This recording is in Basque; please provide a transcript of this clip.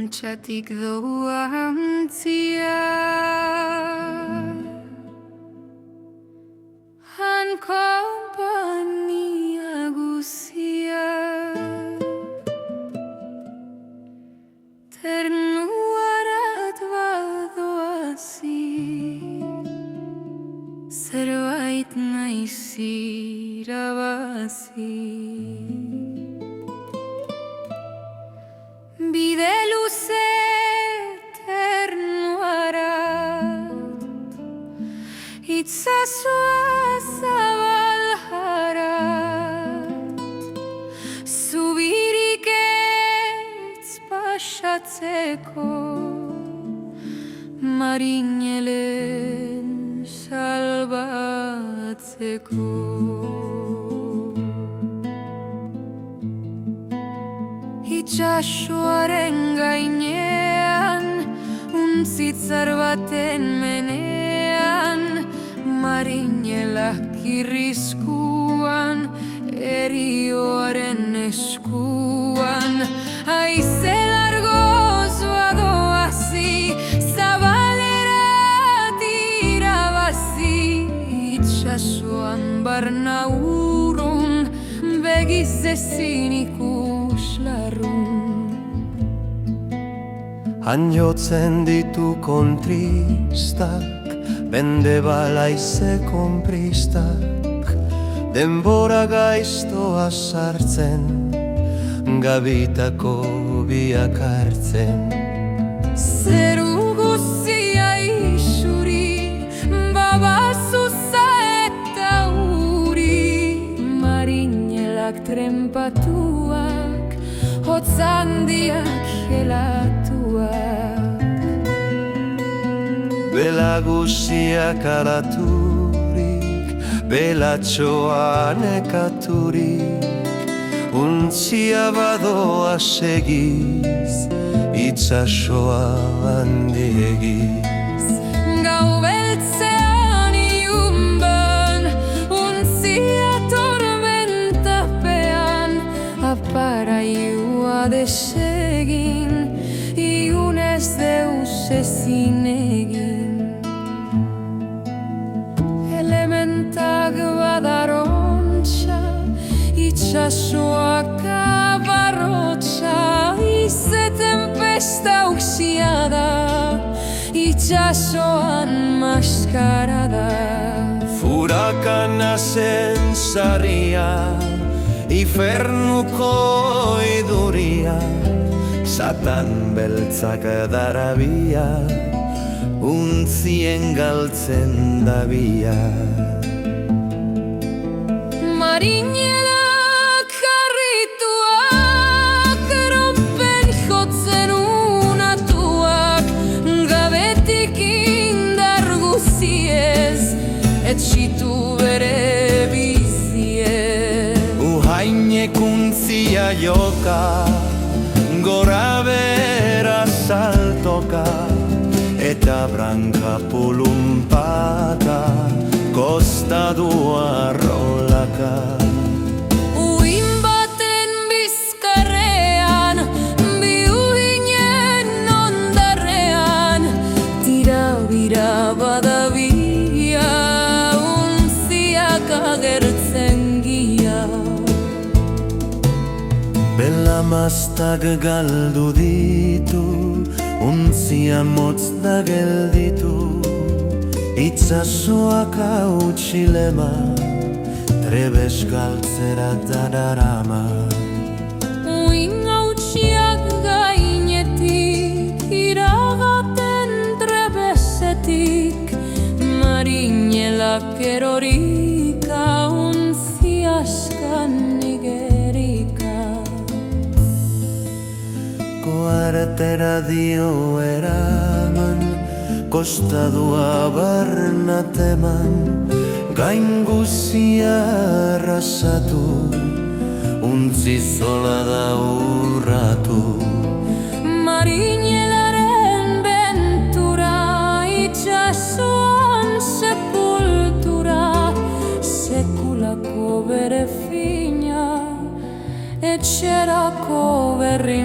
Txatik doa antzia, han kompania guzia, ternuarat badoazi, zerbait naiz irabazi. Bide luze ternuarat, itzazoa zabal harat, zubirik ez pasatzeko, marinelen salbatzeko. Itxasoaren gainean, untzitzar baten menean, marinelak irrizkuan, erioaren eskuan. Haize largoz badoazi, zabalerat irabazi, itxasoan barna urrun, begiz ezin ikuslarrun. Han jotzen ditu kontristak, bende balaize konpristak, denbora gaiztoa sartzen, gabitako biak hartzen. Zeru guzia isuri, babazuza eta uri, marinelak trenpatuak, hotz handiak helatuak. Bela guziak alaturik, belatxoa nekaturik, untzia badoa segiz, itzasoa handiegiz. Gau beltzean iunban, untzia tormentapean, aparaiua desegin, iunez deus ezin egin. Elementak badarontxa, itxasoak abarrotxa, ize tempesta uksia da, itxasoan maskara da. Furakana zen sarria, ifernuko iduria, Satan beltzak darabia, untzien galtzen dabia. Marinelak harrituak, rompen jotzen unatuak, gabetik indar guziez, etxitu bere biziez. Uhainek untzia joka, gora bera saltoka, eta branka pulumpaka, kostadua rolaka. Uin baten bizkarrean, bi uhinen ondarrean, tira-bira badabia, untziak agertzen gia. Bela maztak galdu ditu, untzia motz da gelditu, itzazoak hautsilema, trebes galtzera dararama. Uin hautsiak gainetik, iragaten trebesetik, marinelak erorika, untzia askan igerika. Koartera dio eraman, kostadua barnateman, gain guzia arrasatu, untzi zola da urratu. Marinelaren bentura, itxasoan sepultura, sekulako bere fina, etxerako berri